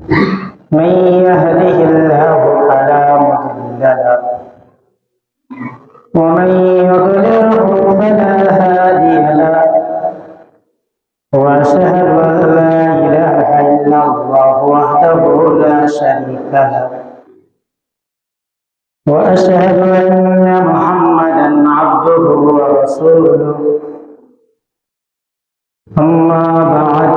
من يهده الله فلا مضل له ومن يضلله فلا هادي له وأشهد أن لا إله إلا الله وحده لا شريك له وأشهد أن محمدا عبده ورسوله أما بعد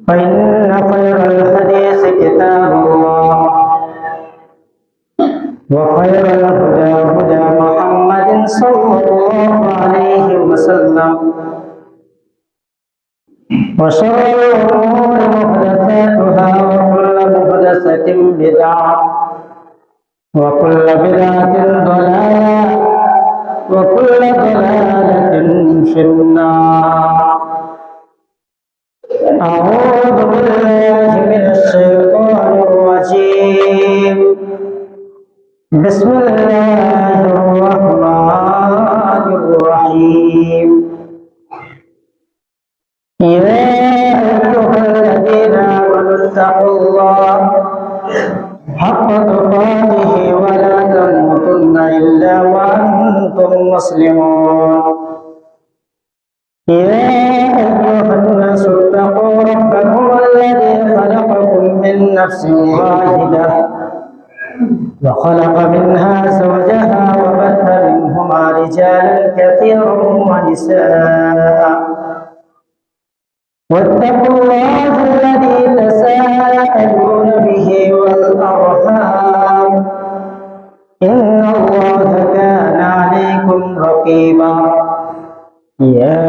فإن خير الحديث كتاب الله وخير الهدى هدى محمد صلى الله عليه وسلم وشر الأمور محدثاتها وكل محدثة بدعة وكل بدعة ضلالة وكل ضلالة في النار. أعوذ بالله من الشيطان الرجيم. بسم الله الرحمن الرحيم. يا أيها الذين آمنوا اتقوا الله حق تقاته ولا تموتن إلا وأنتم مسلمون. يا أيها الناس اتقوا ربكم الذي خلقكم من نفس واحدة وخلق منها زوجها وبث منهما رجالا كثيرا ونساء واتقوا الله الذي تساءلون به والأرحام إن الله كان عليكم رقيبا. يا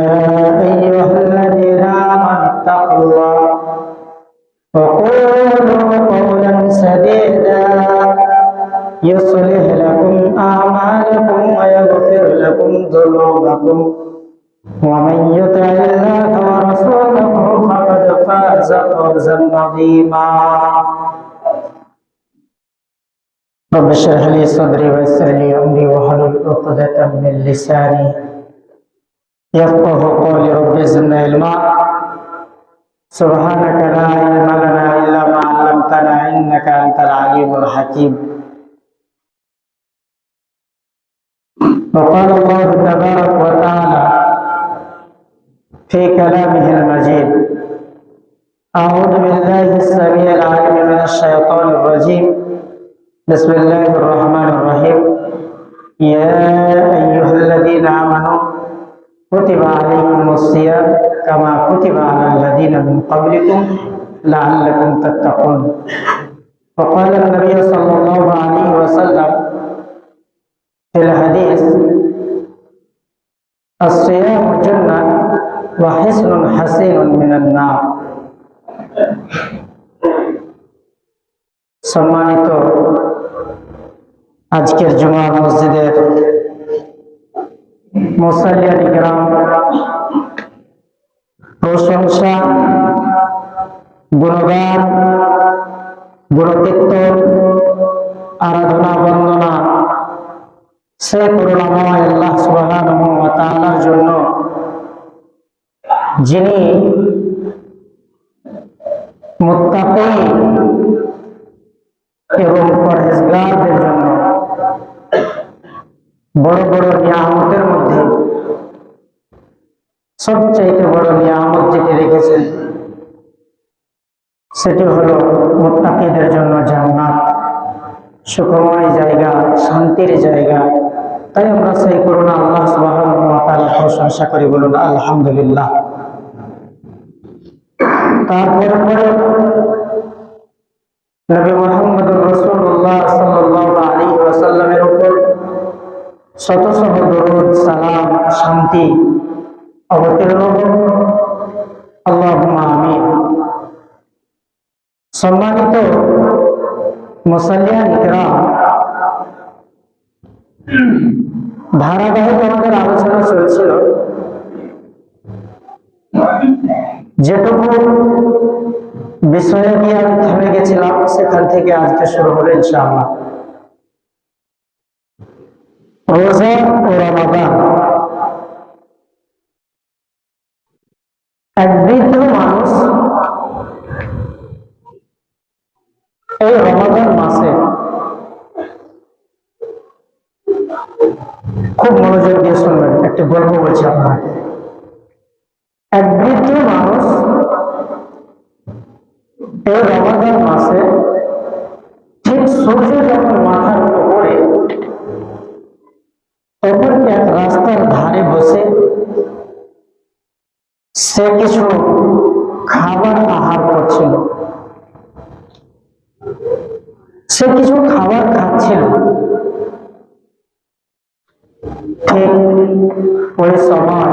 أيها الذين آمنوا اتقوا الله وقولوا قولا سديدا يصلح لكم أعمالكم ويغفر لكم ذنوبكم ومن يطع الله ورسوله فقد فاز فوزا عظيما. رب اشرح لي صدري ويسر لي أمري واحلل عقدة من لساني يفقه قولي. رب زدنا علما. سبحانك لا علم لنا إلا ما علمتنا إنك أنت العليم الحكيم. وقال الله تبارك وتعالى في كلامه المجيد: أعوذ بالله السميع العليم من الشيطان الرجيم. بسم الله الرحمن الرحيم. يا أيها الذين آمنوا كتب عليكم الصيام كما كتب على الذين من قبلكم لعلكم تتقون. وقال النبي صلى الله عليه وسلم في الحديث: الصيام جنة وحصن حسين من النار. সম্মানিত আজকের জুমা মসজিদের মুসাল্লিয়ান কিরাম, প্রশংসা, গুণগান, গুণকীর্তন, আরাধনা, বন্দনা সে করুণাময় আল্লাহ সুবহানাহু ওয়া তাআলার জন্য, যিনি মুত্তাকী এবং পরহেজগারদের জন্য বড় বড় নিয়ামতের মধ্যে সবচাইতে বড় নিয়ামত যেটি রেখেছেন সেটি হলো মুত্তাকীদের জন্য জান্নাত, সুখময় জায়গা, শান্তির জায়গা। তাই আমরা সেই করুণা আল্লাহ সুবহানাহু ওয়া তাআলার প্রশংসা করি, বলুন আলহামদুলিল্লাহ। তারপরে নবী মুহাম্মদুর রাসূলুল্লাহ সাল্লাল্লাহু আলাইহি ওয়াসাল্লামের উপর শত শত দরুদ, সালাম, শান্তি অবতীর্ণ হোক। আল্লাহুম্মা আমিন। সম্মানিত মুসাল্লিয়ান কিরাম, ধারাবাহিক আমাদের আলোচনা চলছিল। যেটুকু বিষয়ে নিয়ে আমি থেমে গেছিলাম সেখান থেকে আজকে শুরু হলো ইনশাআল্লাহ। রোজা ও রমাদান। এক বৃদ্ধ মানুষ এই রমাদান মাসে খুব মনোযোগ দিয়ে শুনবেন, একটি গল্প বলছি আপনাকে। এক বৃদ্ধ মানুষ এই রমাদান মাসে ঠিক সূর্য যখন মাথার উপরে, তখন এক রাস্তার ধারে বসে সে কিছু খাবার আহার করছিল, সে কিছু খাবার খাচ্ছিল। ঠিক ওই সময়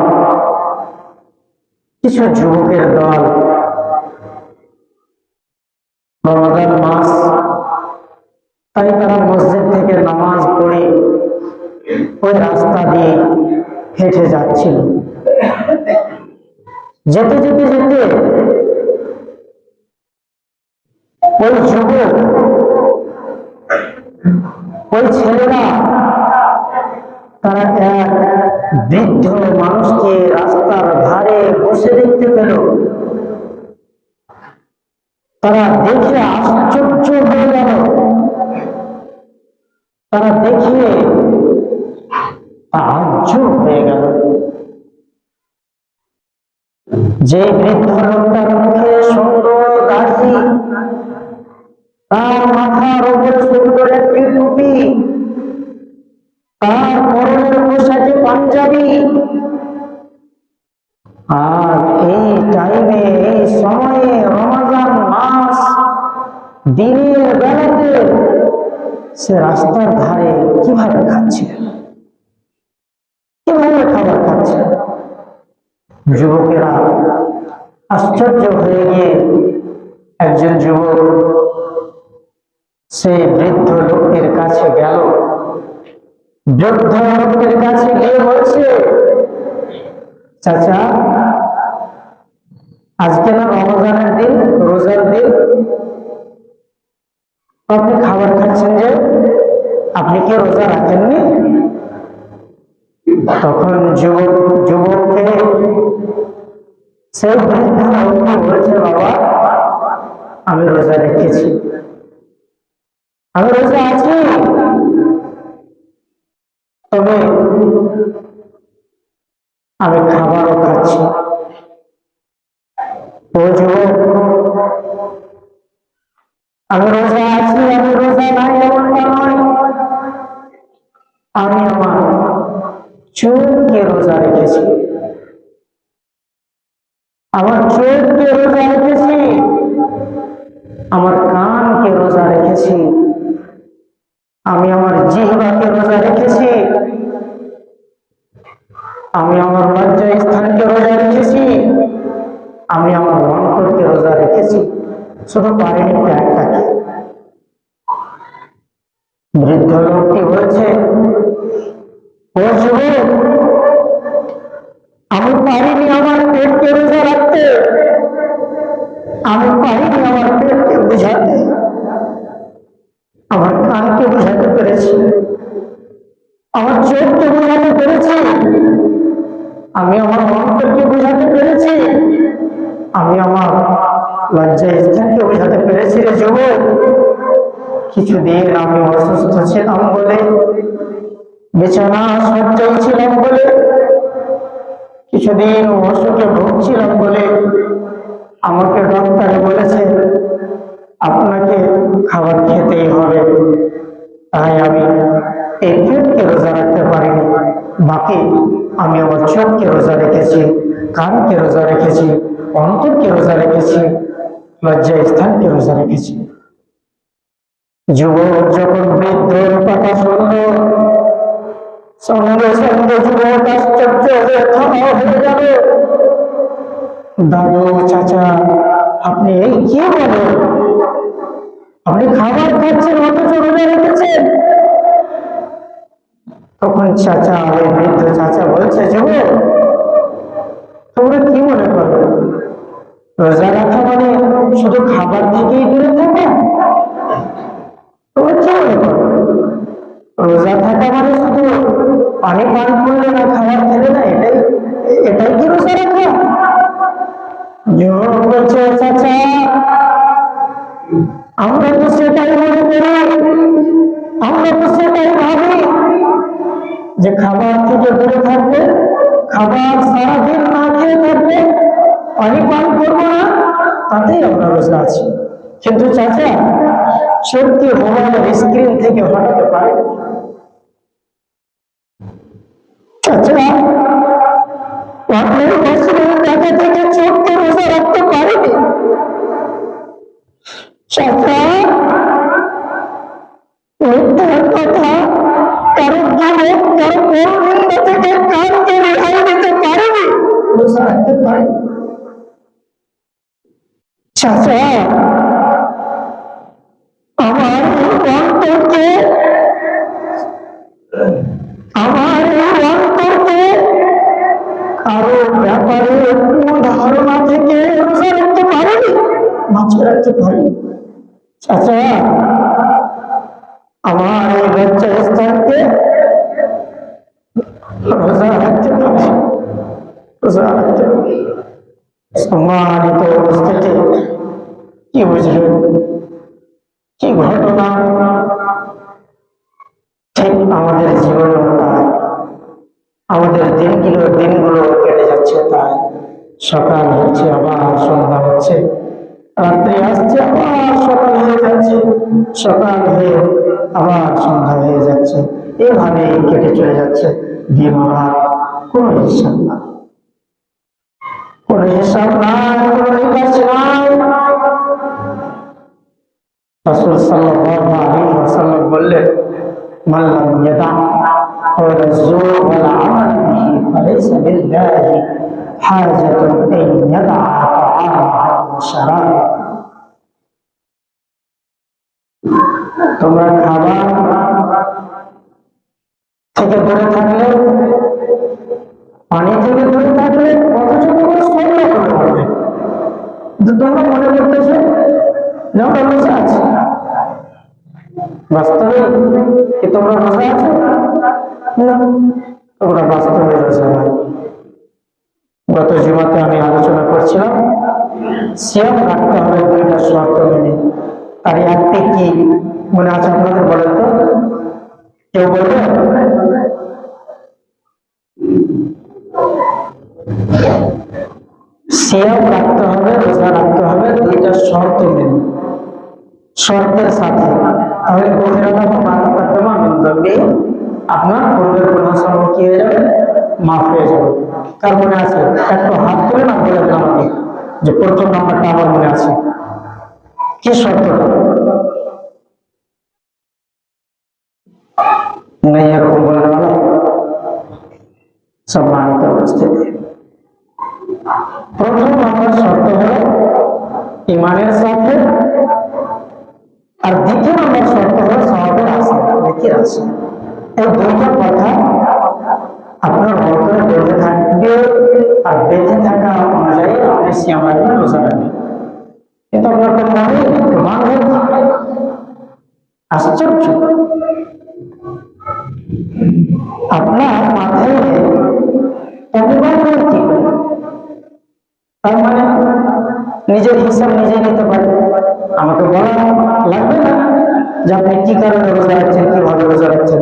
কিছু যুবকের দল, রমাদান মাস, তাই তারা মসজিদ থেকে নামাজ পড়ে ওই রাস্তা দিয়ে হেঁটে যাচ্ছিল। যেতে যেতে যেতে ওই যুবক, ওই ছেলেরা, তারা এক বৃদ্ধ মানুষকে রাস্তার ধারে বসে দেখতে পেল। তারা দেখে আশ্চর্য হয়ে গেল। তারা দেখে তাজ্জব হয়ে গেল যে বৃদ্ধ লোকটার মুখে সুন্দর দাড়ি, তার মাথার উপরে সুন্দর একটি টুপি, তার পরনের পোশাকে পাঞ্জাবি, আর এই টাইমে, এই সময়ে, রমাদান মাস, দিনের বেলাতে সে রাস্তার ধারে কিভাবে খাচ্ছে, কিভাবে খাবার খাচ্ছে। যুবকেরা আশ্চর্য হয়ে গিয়ে একজন যুবক সেই বৃদ্ধ লোকের কাছে গেল। বৃদ্ধ লোকের কাছে গিয়ে বলছে, চাচা, আজকে না রমজানের দিন, রোজার দিন, আপনি খাবার খাচ্ছেন যে, আপনি কি রোজা রাখেননি? তখন যুবককে সেই বৃদ্ধ লোকটি বলছে, বাবা, আমি রোজা রেখেছি, আমি রোজা আছি, তবে আমি খাবারও খাচ্ছি। ও যুবক, আমি রোজা আছি, আমি রোজা নাই এমনটা নয়, আমি আমার চোখকে রোজা রেখেছি, আমার চোখকে রোজা রেখেছি, আমার কানকে রোজা রেখেছি, আমি আমার জিহ্বাকে রোজা রেখেছি, আমি আমার লজ্জা স্থানকে রোজা রেখেছি, আমি আমার অন্তরকে রোজা রেখেছি, শুধু পারিনি ত্যাগটাকে। বৃদ্ধ লোকটি বলছে, ও যুবক, আমি পারিনি আমার পেটকে রোজা রাখতে, আমি পারিনি আমার পেটকে বুঝাতে, আমার কানকে বুঝাতে পেরেছি, আমার চোখকে বুঝাতে পেরেছি, আমি আমার অন্তরকে বুঝাতে পেরেছি, আমি আমার লজ্জা স্থানকে বুঝাতে পেরেছি। রে যুবক, কিছুদিন আমি অসুস্থ ছিলাম বলে, বিছানা শয্যায় ছিলাম বলে, কিছুদিন অসুখে ভুগছিলাম বলে আমাকে ডাক্তারে বলেছে আপনাকে খাবার খেতেই হবে, তাই আমি এই পেটকে রোজা রাখতে পারিনি। বাকি আমি আমার চোখকে রোজা রেখেছি, কানকে রোজা রেখেছি, অন্তরকে রোজা রেখেছি, লজ্জা স্থানকে রোজা রেখেছি। যুবক যখন বৃদ্ধর কথা শুনল, সঙ্গে সঙ্গে যুবক আশ্চর্য হয়ে থামা হয়ে গেল। দাদু, চাচা, আপনি এই কি বলেন? আপনি খাবার খাচ্ছেন অথচ রোজা রেখেছেন? তখন চাচা, ওই বৃদ্ধ চাচা বলছে, যুবক, তোমরা কি মনে করো রোজা রাখা মানে শুধু খাবার থেকেই দূরে থাকা? তোমরা কি মনে করো রোজা থাকা মানে শুধু পানি পান করলে না, খাবার খেলে না, এটাই কি রোজা রাখা? যুবক বলছে, চাচা, আমরা তো সেটাই মনে করি, আমরা তো সেটাই ভাবি যে খাবার থেকে দূরে থাকবে, খাবার সারাদিন না খেয়ে থাকবে, পানি পান করবো না, তাতেই আমরা রোজা আছি। কিন্তু চাচা, সত্যি মোবাইলের স্ক্রিন থেকে হটাতে পারে চাচা? আপনার বছরের জায়গা থেকে চোখকে রোজা রাখতে পারেনি চাচা? মিথ্যার কথা, কারো যুবক, কারো পরনিন্দা থেকে কানকে রেহাই দিতে পারেনি, রোজা রাখতে পারে চাচা? আমার এই অন্তরকে, আমার এই অন্তরকে কারো ব্যাপারে কোন ধারণা থেকে রোজা রাখতে পারেনি, বাঁচিয়ে রাখতে পারেনি চাচা? আমার এই লজ্জা স্থানকে রোজা রাখতে পারে, রোজা রাখতে পারে। সম্মানিত উপস্থিতি, কি বুঝলেন? কি ঘটনা? ঠিক আমাদের জীবনে তাই, আমাদের দিনগুলো কেটে যাচ্ছে তাই। সকাল হচ্ছে, আবার সন্ধ্যা হচ্ছে, রাত্রি আসছে, আবার সকাল হয়ে যাচ্ছে, সকাল হয়ে আবার সন্ধ্যা হয়ে যাচ্ছে, এভাবে কেটে চলে যাচ্ছে দিন রাত। কোনো হিসাব না, কোনো হিসাব নাই, কোনো নিকাশ নাই। রাসূল সাল্লাল্লাহু আলাইহি ওয়াসাল্লাম বললেন, মান লাম ইয়াদা ক্বাওলা যুর ওয়াল আমাল বিহি ফালাইসা লিল্লাহি হাজাতুন আন ইয়াদা তাআমাহু ওয়া শারাবাহু। তোমরা খাবার থেকে দূরে থাকলে, পানি থেকে দূরে থাকলে, অথচ তোমরা সন্দেহ করে পারবে, তোমরা মনে করতেছো যে আমরা রোজা আছি। বাস্তবে কি তোমরা রোজা আছো? না, তোমরা বাস্তবে রোজা নয়। গত জুমাতে আমি আলোচনা করছিলাম, সিয়াম রাখতে হবে দুইটা শর্ত মেনে। আর একটি কি মনে আছে আপনাদের? বলেন তো, কেউ বলবে? সিয়াম রাখতে হবে, রোজা রাখতে হবে দুইটা শর্ত মেনে, শর্তের সাথে। তাহলে আপনার পূর্বের গুনাহ কি হয়ে যাবে? মাফ হয়ে যাবে। কার মনে আছে? একটু হাত তুলে না বলে দিলাম আমাকে, যে প্রথম নাম্বারটা আমার মনে আছে। কি শর্তটা? নেই এরকম বললে ভালো। সম্মানিত উপস্থিতি, প্রথম নাম্বার শর্ত হলো ইমানের সাথে, আর দ্বিতীয় নম্বর শর্ত হলো সওয়াবের আশা, নেকির আশা। এই দুইটা কথা আপনার অন্তরে বেঁধে থাকবে, আর বেঁধে থাকা অনুযায়ী আপনি সিয়াম রাখবেন, রোজা রাখবেন। কিন্তু আপনার তো মনে একটু মানবেন, আশ্চর্য। আপনার মাথায় অভিমান কি করে? তার মানে নিজের হিসাব নিজে নিতে পারে, আমাকে বলা লাগবে না যে আপনি কি কারণে রোজা রাখছেন, কিভাবে রোজা রাখছেন,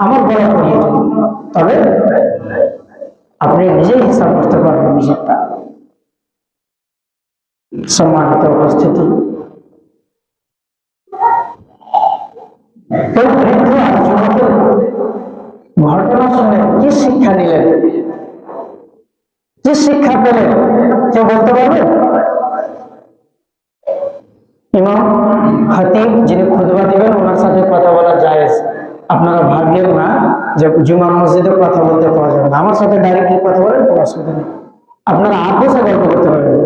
আমার বলা প্রয়োজন। তবে আপনি নিজেই হিসাব করতে পারবেন নিজেরটা। সম্মানিত উপস্থিতি, ঘটনা শুনে কি শিক্ষা নিলেন, কি শিক্ষা পেলেন, কেউ বলতে পারবে? ইমাম খতিব যিনি খুতবা দিবেন, ওনার সাথে কথা বলা জায়েজ। আপনারা ভাবলেন না যে জুমা মসজিদে কথা বলতে পাওয়া যাবে না। আমার সাথে ডাইরেক্টলি কথা বলেন, কোনো অসুবিধা নেই। আপনারা আপোষে গল্প করতে পারবেন।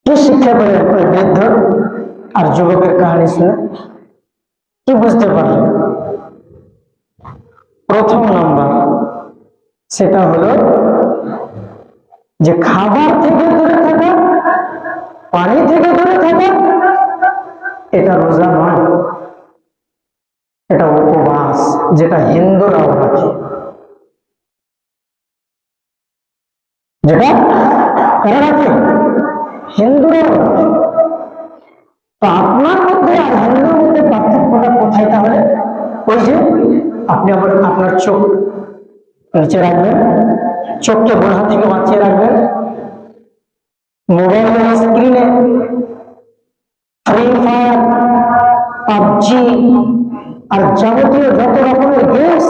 কি শিক্ষা পেলেন ওই বৃদ্ধ আর যুবকের কাহিনী শুনে? কি বুঝতে পারলেন? প্রথম নাম্বার সেটা হলো যে খাবার থেকে দূরে থাকা, পানি থেকে দূরে থাকা, এটা রোজা নয়, এটা উপবাস, যেটা হিন্দুরাও রাখে, যেটা কারা রাখে? হিন্দুরাও রাখে। তো আপনার মধ্যে আর হিন্দুর মধ্যে পার্থক্যটা কোথায় তাহলে? ওই যে আপনি আবার আপনার চোখ নিচে রাখবেন, চোখকে গুনাহ থেকে বাঁচিয়ে রাখবেন, মোবাইলের স্ক্রিনে ফ্রি ফায়ার, পাবজি আর যাবতীয় যত রকমের গেমস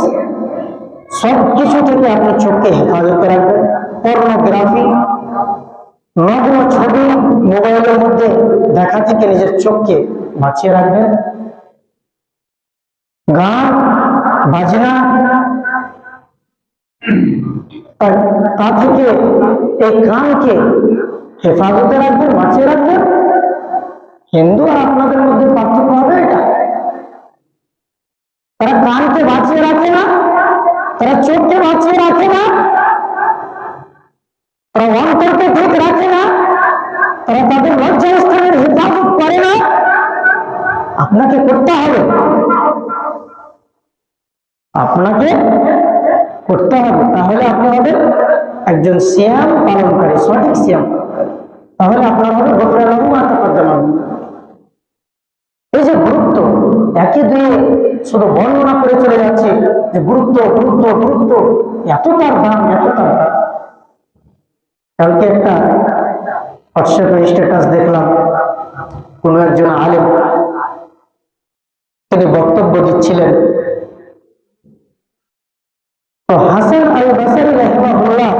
সবকিছু থেকে আপনি চোখকে হেফাজতে রাখবেন। পর্নোগ্রাফি, নগ্ন ছবি মোবাইলের মধ্যে দেখা থেকে নিজের চোখকে বাঁচিয়ে রাখবেন। গান বাজনা তা থেকে এই কানকে হেফাজতে রাখবেন, বাঁচিয়ে রাখবেন। হিন্দু আর আপনাদের মধ্যে পার্থক্য হবে এটা? তারা কানকে বাঁচিয়ে রাখে না, তারা চোখকে বাঁচিয়ে রাখে না, তারা অন্তরকে ঠিক রাখে না, তারা তাদের লজ্জাস্থানের হেফাজত করে না। আপনাকে করতে হবে, আপনাকে করতে হবে। তাহলে আপনি হবেন একজন সিয়াম পালনকারী, সঠিক সিয়াম পালনকারী। তাহলে আপনার হবে গফরানাহু মা তাকাদ্দামা। এই যে গুরুত্ব, একে দুয়ে শুধু বর্ণনা করে চলে যাচ্ছে যে গুরুত্ব গুরুত্ব গুরুত্ব, এত তার দাম, এত তার দাম। কালকে একটা হোয়াটসঅ্যাপে স্ট্যাটাস দেখলাম, কোন একজন আলেম তিনি বক্তব্য দিচ্ছিলেন। তো হাসান আল বসরি রাহিমাহুল্লাহ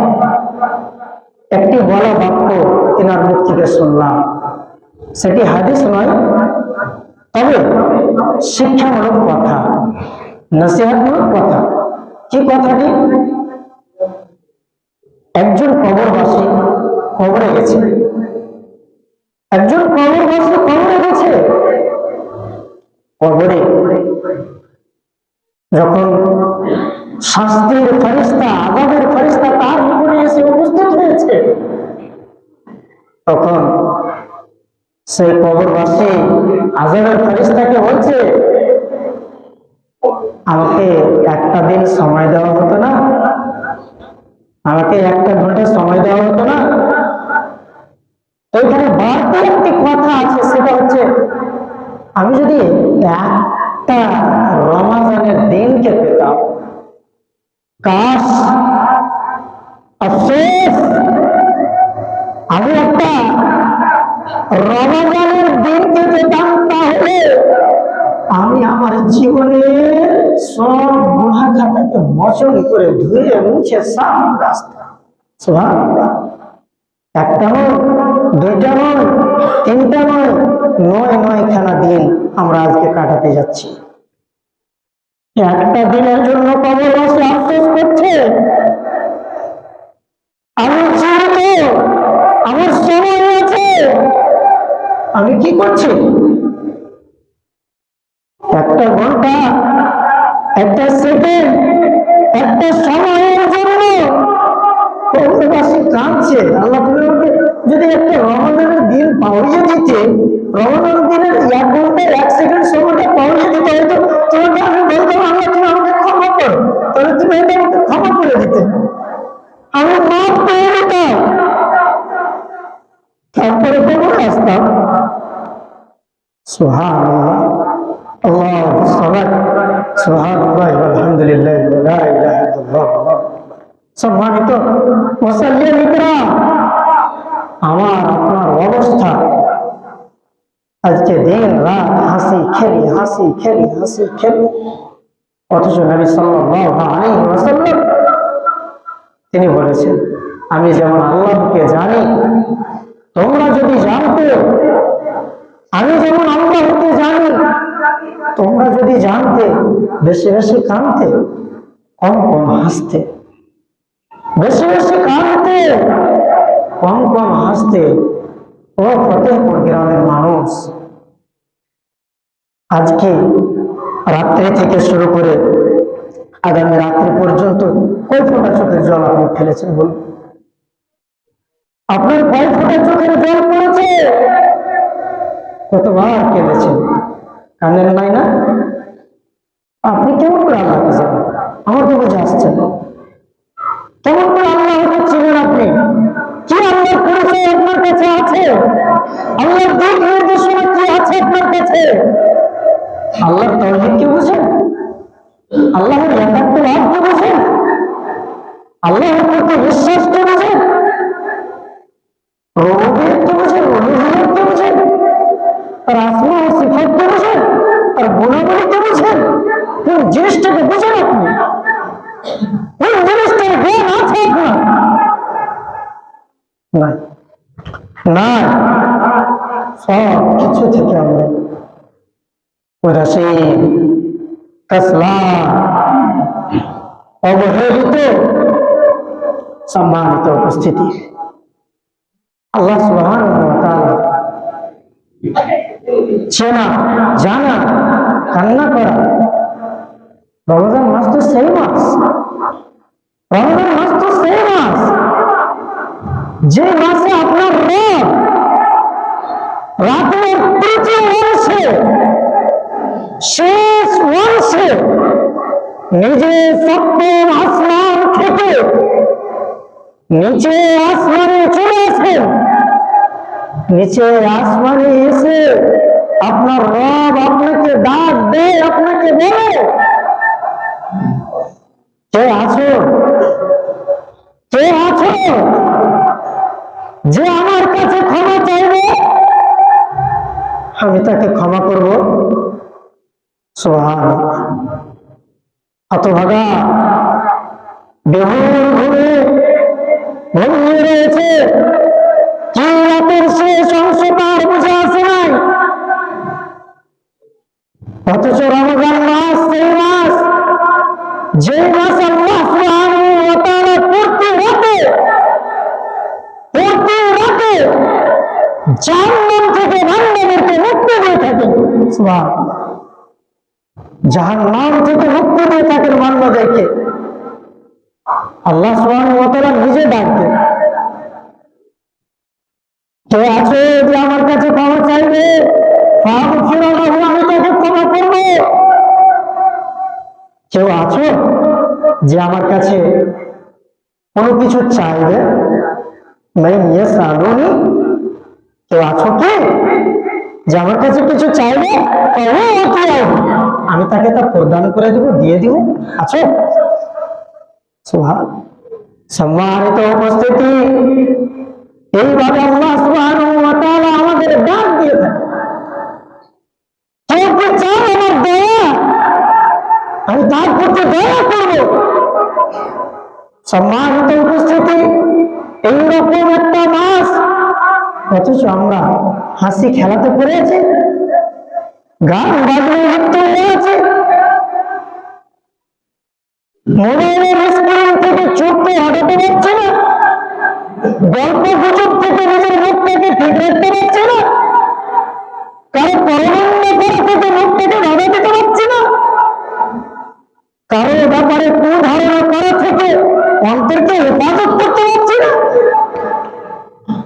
একটি বলা বাক্য তিনার মুখ থেকে শুনলাম। সেটি হাদিস নয়, তবে শিক্ষামূলক কথা, নসিহতমূলক কথা। কি কথাটি? একজন কবরবাসী কবরে গেছে, একজন কবরবাসী কবরে গেছে। কবরে যখন শাস্তির ফেরেশতা, আযাবের ফেরেশতা তার নিকটে এসে উপস্থিত হয়েছে, তখন সেই কবরবাসী আযাবের ফেরেশতাকে বলছে, আমাকে একটা দিন সময় দেওয়া হতো না? আমাকে একটা ঘন্টা সময় দেওয়া হতো না? এখানে বাড়তি একটি কথা আছে, সেটা হচ্ছে আমি যদি একটা রমাজানের দিনকে পেতাম, কাশ, আফসোস, আমি একটা রমাজানের দিনকে পেতাম, তাহলে আমি আমার জীবনের সব গুনাহ খাতাকে মোচন করে ধুয়ে মুছে সাফ রাস্তা। সুবহানাল্লাহ। একটা নয়, দুইটা নয়, তিনটা নয়, ৯খানা দিন আমরা আজকে কাটাতে যাচ্ছি। একটা দিনের জন্য কবরবাসী আফসোস করছে, আমি জানি আমার সময় আছে, আমি কি করছি? একটা ঘন্টা, একটা সেকেন্ড, একটা সময়ের জন্য কবরবাসী কাঁদছে। আল্লাহ যদি একটা রমাদানের দিন পাওয়া দিতে, রমাদানের দিনের 1 ঘন্টা 1 সেকেন্ড সময়টা পাওয়া দিতে, হয়তো তোমাকে আমি বলতাম, আল্লাহ তুমি আমাকে ক্ষমা করো, তাহলে তুমি হয়তো আমাকে ক্ষমা করে দিতে, আমি মাফ পেয়ে নিতাম, তারপরে কবরে আসতাম। সুবহানাল্লাহ, আল্লাহু সামাদ, সুবহানাল্লাহ, আলহামদুলিল্লাহ, লা ইলাহা ইল্লাল্লাহ। সম্মানিত মুসল্লিয়ান ইকরাম, আমার আপনার অবস্থা আজকে দিন রাত হাসি খেলি, হাসি খেলি, হাসি খেলি। অথচ নবী সাল্লাল্লাহু আলাইহি ওয়াসাল্লাম তিনি বলেছেন, আমি যেমন আল্লাহকে জানি, তোমরা যদি জানতে, আমি যেমন আল্লাহকে জানি, তোমরা যদি জানতে, বেশি বেশি কাঁদতে, কম কম হাসতে, বেশি বেশি কাঁদতে, কম কম হাসতে। ও ফতেহপুর গ্রামের মানুষ, আজকে রাত্রি থেকে শুরু করে আগামী রাত্রি পর্যন্ত কয় ফোঁটা চোখের জল আপনি ফেলেছেন বলুন? আপনার কয় ফোঁটা চোখের জল পড়েছে? কতবার কেঁদেছেন? কান্দেন নাই না? আপনি কেমন করে আল্লাহকে জানেন? আমার তো বুঝে আসছে না। কেমন করে আল্লাহকে চিনেন আপনি? কি আল্লাহর পরিচয় আপনার কাছে আছে? আল্লাহর দিক নির্দেশনা কি আছে আল্লাহর তাওহীদকে বুঝেন, আল্লাহর একাত্মবাদকে বুঝেন, আল্লাহর প্রতি বিশ্বাসকে বুঝেন, রুবুবিয়্যাতকে বুঝেন, উলুহিয়্যাতকে বুঝেন, আর আসমা ও সিফাতকে বুঝেন, আর গুণাবলীকে বুঝেন। কোন জিনিসটাকে বুঝেন আপনি? কোন জিনিসটার জ্ঞান আছে আপনার? নাই, নাই। সব কিছু থেকে আমরা উদাসীন, কাসলান, অবহেলিত। সম্মানিত উপস্থিতি, আল্লাহ সুবহানাহু ওয়া তাআলা চেনা, জানা, কান্না করা। রমজান মাস তো সেই মাস, রমজান মাস তো সেই মাস যে মাসে আপনার রব রাতের তৃতীয় অংশে, শেষ অংশে নিজে সপ্তম আসমান থেকে নিচে আসমানে চলে আসেন। নিচে আসমানে এসে আপনার রব আপনাকে ডাক দেয়, আপনাকে বলে, কে আছো? কে আছো যে আমার কাছে ক্ষমা চাইবে? আমি তাকে ক্ষমা করব। সুবহানাল্লাহ। হতভাগা বেহুশ ঘুমে ঘুমিয়ে রয়েছে, কি রাতের শেষ অংশ তার বুঝে আসে নাই। অথচ রমজান মাস সেই মাস, যে মাস আল্লাহ সুবহানাহু ওয়া তাআলা প্রতি রাতে জাহান্নাম থেকে বান্দাদেরকে মুক্তি দিয়ে থাকেন। সুবহানাল্লাহ। জাহান্নাম থেকে মুক্তি দিয়ে থাকেন বান্দাদেরকে আল্লাহ সুবহানাহু ওয়া তাআলা নিজে ডাক দেন। কে আছে যে আমার কাছে ক্ষমা চাইবে? আমি তাকে ক্ষমা করবো। কেউ আছো যে আমার কাছে কোনো কিছু চাইবে? কেউ আছো কি যে আমার কাছে কিছু চাইবে? আমি তাকে তা প্রদান করে দেবো, দিয়ে দিব। আছো? সুবহানাল্লাহ। সম্মানিত উপস্থিতি, এইভাবে আল্লাহ সুবহানাহু ওয়া তাআলা আমাদের ডাক দিয়ে থাকে। কেউ কি চায় আমার দয়া? আমি তার প্রতি দয়া করব। সম্মানিত উপস্থিতি, এইরকম একটা মাস, অথচ আমরা হাসি খেলাতে পড়েছি, গান বাজনা লিপ্ত হয়েছে, মোবাইলের স্ক্রিন থেকে চোখকে হটাতে পারছে না, গল্প গুজব থেকে নিজের মুখটাকে ঠিক রাখতে পারছে না, কারো পরমান্ন করা থেকে মুখটাকে বাধা দিতে পারছে না, কারো ব্যাপারে কুধারণা করা থেকে অন্তরকে হেফাজত করতে পারছে না,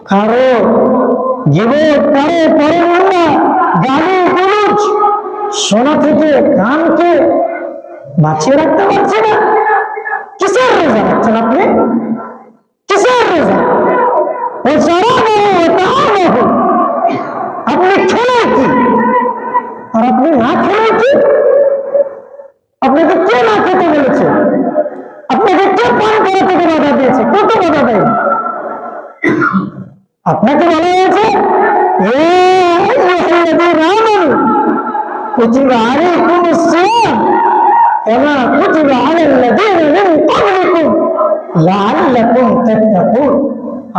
কারো গীবত, কারো পরমান্না, গালি গুলজ শোনা থেকে কানকে বাঁচিয়ে রাখতে পারছে না। কিসের রোজা রাখছেন আপনি? কিসের রোজা? আপনি খেলে কি আর আপনি না খেলে কি? আপনাকে কে না খেতে বলেছে? আপনাকে কে পান করা থেকে বাধা দিয়েছে? কত বাধা দেয়? আপনাকে বলা হয়েছে কুতিবা আলাইকুমুস সিয়াম কামা কুতিবা আলাল লাযীনা মিন ক্বাবলিকুম লাআল্লাকুম তাত্তাকুন।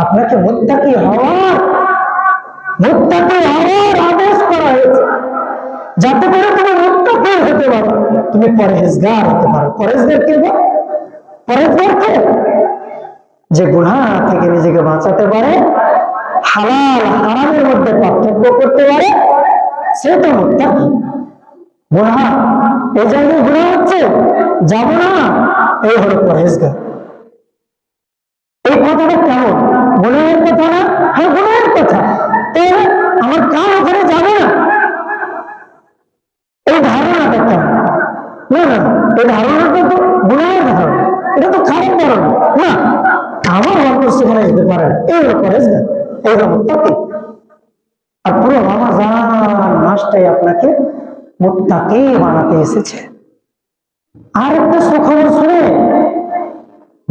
আপনাকে মুত্তাকি হওয়ার আদেশ করা হয়েছে, যাতে করে তুমি মুত্তাকি হতে পারো, তুমি পরহেজগার হতে পারো। পরহেজগার কি? পরহেজগার কে? যে গুনাহ থেকে নিজেকে বাঁচাতে পারে, হালাল হারামের মধ্যে পার্থক্য করতে পারে, সে তো মুত্তাকি। গুনাহ এই জায়গায় গুনাহ হচ্ছে, যাব না, এই হলো পরহেজগার। এই কথাটা কেমন? গুনাহের কথা না? হ্যাঁ, গুনাহের কথা। আমার কান ওখানে যাবে না, এই ধারণাটা কেমন? না না, এই ধারণাটা তো গুনাহের ধারণা, এটা তো খারাপ ধারণা না। আমার অন্তর সেখানে যেতে পারে, এই হলো পরহেজগার, এই হলো মুত্তাকি। আর পুরো রমজান মাসটাই আপনাকে মুত্তাকি বানাতে এসেছে। আর একটা সুখবর শুনে,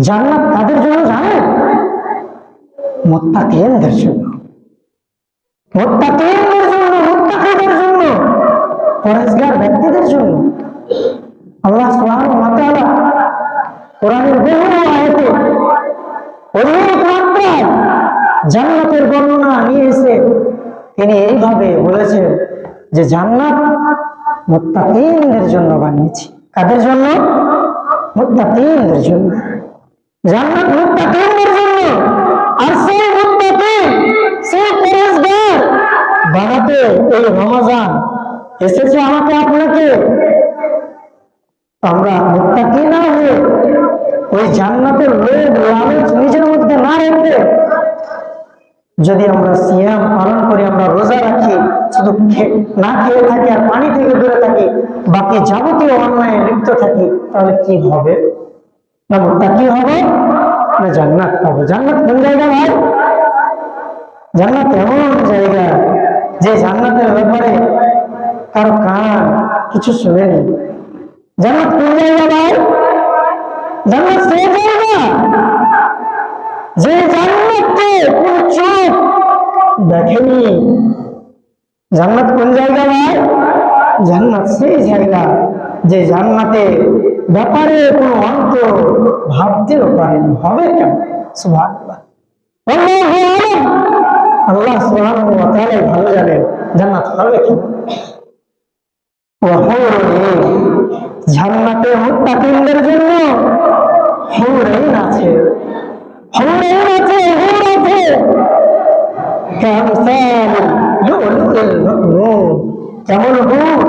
জান্নাত কাদের জন্য জানেন? মুত্তাকিদের জন্য, মুত্তাকিদের জন্য, মুত্তাকিদের জন্য, পরহেজগার ব্যক্তিদের জন্য। আল্লাহ সুবহানাহু ওয়া তাআলা কোরআনের বহু আয়াতে অনেক মাত্রায় জান্নাতের বর্ণনা নিয়ে এসে তিনি এইভাবে বলেছেন যে জান্নাত মুত্তাকিদের জন্য বানিয়েছি। কাদের জন্য? মুত্তাকিদের জন্য। জান্নাত মুত্তাকিদের জন্য। আর সেই মুত্তাকি, সেই পরহেজগার বানাতে এই রমজান এসেছে আমাকে আপনাকে। আমরা মুত্তাকি না হয়ে ওই জান্নাতের লোভ লালচ নিজের মধ্যে না রেখে যদি আমরা সিয়াম পালন করি, আমরা রোজা রাখি, শুধু না খেয়ে থাকি আর পানি থেকে দূরে থাকি, বাকি যাবতীয় অন্যায় লিপ্ত থাকি, তাহলে কি হবে? না মুত্তাকি হবে, না জান্নাত পাবো। জান্নাত কোন জায়গা ভাই? জান্নাত এমন জায়গা যে জান্নাতের ব্যাপারে কারো কান কিছু শুনেনি। জান্নাত কোন জায়গা ভাই? জান্নাত সেই জায়গা যে জান্নাতকে কোন চোখ দেখেনি। জান্নাত কোন জায়গা ভাই? জান্নাত সেই জায়গা যে জান্নাতে ব্যাপারে কোনো অন্তর ভাবতেও পারেনি। হবে কেন? সুবহানাল্লাহ, আল্লাহ সুবহানাহু ওয়া তাআলা ভালো জানেন জান্নাত হবে কেন। জান্নাতে মুত্তাকিদের জন্য হুরঈন আছে, হুরঈন আছে, হুর আছে। কামসাল লুলুল মাকনুন, কেমন হুর,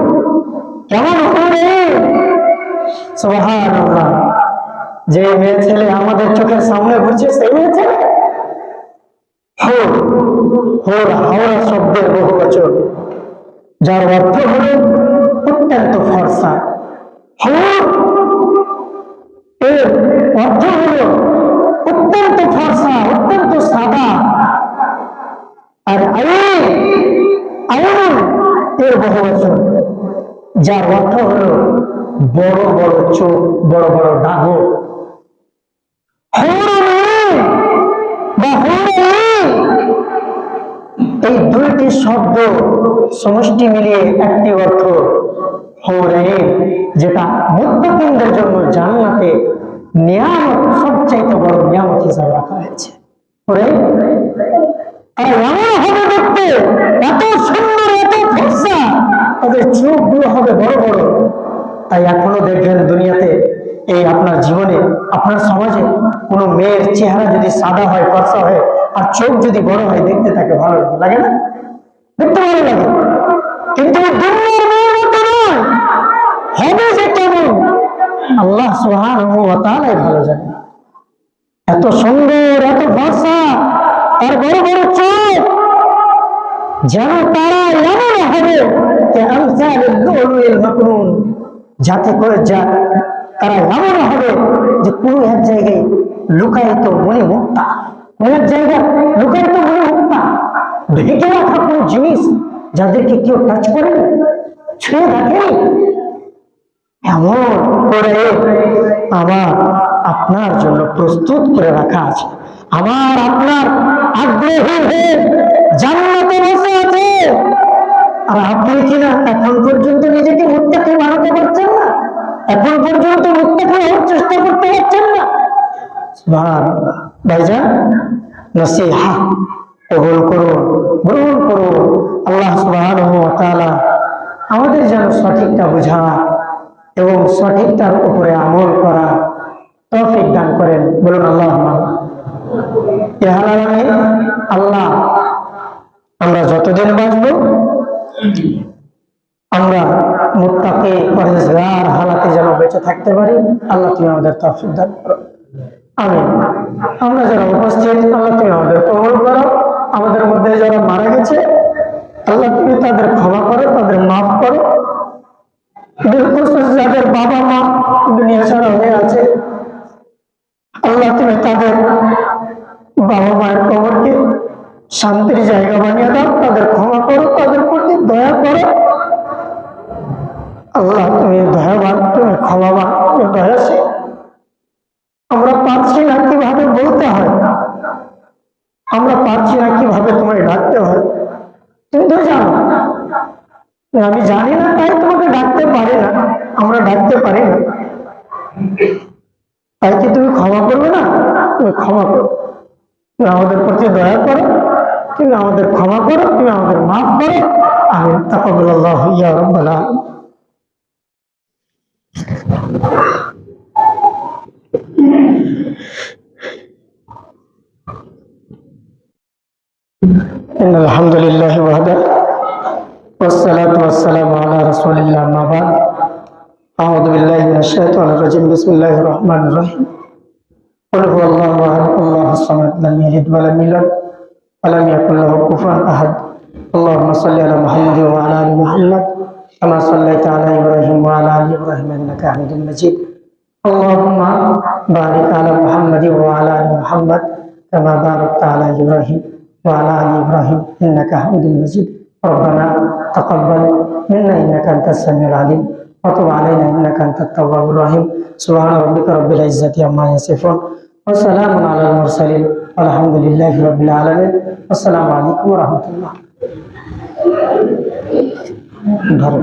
কেমন হুরঈন। সুবহানাল্লাহ, যে মেয়ে ছেলে আমাদের চোখের সামনে ঘুরছে সেই মেয়ে ছেলে। হুর, হুর হাওড়া শব্দের বহু বচন, যার অর্থ হলো অত্যন্ত ফর্সা। হুর এর অর্থ হলো অত্যন্ত ফর্সা, অত্যন্ত সাদা। আর আইন, আইন এর বহু বচন, যার অর্থ হলো বড় বড় চোখ, বড় বড় ডাগর। এই দুইটি শব্দ সমষ্টি মিলিয়ে একটি অর্থ হুরঈন, যেটা মুত্তাকিদের জন্য জান্নাতে নিয়ামত, সবচাইতে বড় নিয়ামত হিসাবে রাখা হয়েছে। হুরঈন তারা এমন হবে দেখতে, এত সুন্দর, এত ফর্সা, তাদের চোখগুলো হবে বড় বড়। তাই এখনো দেখবেন দুনিয়াতে, এই আপনার জীবনে, আপনার সমাজে কোনো মেয়ের চেহারা যদি সাদা হয়, ফর্সা হয়, আর চোখ যদি বড় হয়, দেখতে তাকে ভালো লাগে না? দেখতে ভালো লাগে। কিন্তু দুনিয়ার মেয়ের মতো নয়, হবে যে কেমন আল্লাহ সুবহানাহু ওয়া তাআলা ভালো জানেন। এত সুন্দর, এত ফর্সা, আর বড় বড় চোখ, যেন তারা এমন হবে যে আমসালুল লুলুল মাকনুন, যাতে করে তারা এমন হবে যে কোনো এক জায়গায় লুকায়িত মনে মুক্তা, কোনো এক জায়গায় লুকায়িত মনে মুক্তা, ঢেকে রাখা কোনো জিনিস যাদেরকে কেউ টাচ করেনি, ছুঁয়ে দেখেনি, এমন করে আমার আপনার জন্য প্রস্তুত করে রাখা আছে। আমার আপনার আগ্রহী হয়ে জান্নাতে বসে আছে। আর আপনি কিনা এখন পর্যন্ত নিজেকে মুত্তাকি বানাতে পারছেন না, এখন পর্যন্ত মুত্তাকি হওয়ার চেষ্টা করতে পারছেন না। সুবহানাল্লাহ। ভাইজান, নসিহা কবুল করুন, গ্রহণ করুন। আল্লাহ সুবহানাহু ওয়া তাআলা আমাদের যেন সঠিকটা বোঝা এবং সঠিকটার উপরে আমল করা তৌফিক দান করেন। বলুন আল্লাহুম্মা। ইয়া আলামিন, আল্লাহ আমরা যতদিন বাঁচব আমরা মুত্তাকি পরহেজগার হালাতে যেন বেঁচে থাকতে পারি। আল্লাহ তুমি আমাদের তৌফিক দান করো। আমিন। আমরা যারা উপস্থিত, আল্লাহ তুমি আমাদের কবুল করো। আমাদের মধ্যে যারা মারা গেছে, আল্লাহ তুমি তাদের ক্ষমা করো, তাদের মাফ করো। যাদের বাবা মা দুনিয়া ছাড়া হয়ে আছে, আল্লাহ তুমি তাদের বাবা মায়ের কবরকে শান্তির জায়গা বানিয়ে দাও, তাদের ক্ষমা করো, তাদের প্রতি দয়া করো। কিন্তু জানো আমি জানি না তাই তোমাকে ডাকতে পারি না, আমরা ডাকতে পারি না, তাই কি তুমি ক্ষমা করবে না? তুমি ক্ষমা করো, তুমি আমাদের প্রতি দয়া করো, তুমি আমাদের ক্ষমা করো, তুমি আমাদের মাফ করো। আমিন। তাকাব্বালাল্লাহু ইয়া রাব্বাল আলামিন। ইন্নাল হামদুলিল্লাহি ওয়াহদা والصلاة والسلام على رسول الله أما بعد أعوذ بالله من الشيطان الرجيم بسم الله الرحمن الرحيم قل هو الله أحد الله الصمد لم يلد ولم يولد ولم يكن له كفوا أحد اللهم صل على محمد وعلى آل محمد كما صليت على إبراهيم وعلى آل إبراهيم إنك حميد مجيد اللهم بارك على محمد وعلى آل محمد كما باركت على إبراهيم وعلى آل إبراهيم إنك حميد مجيد ربنا تقبل منا إنك أنت السميع العليم وتب علينا إنك أنت التواب الرحيم سبحان ربك رب العزة عما يصفون وسلام على المرسلين والحمد لله رب العالمين والسلام عليكم ورحمة الله ধরো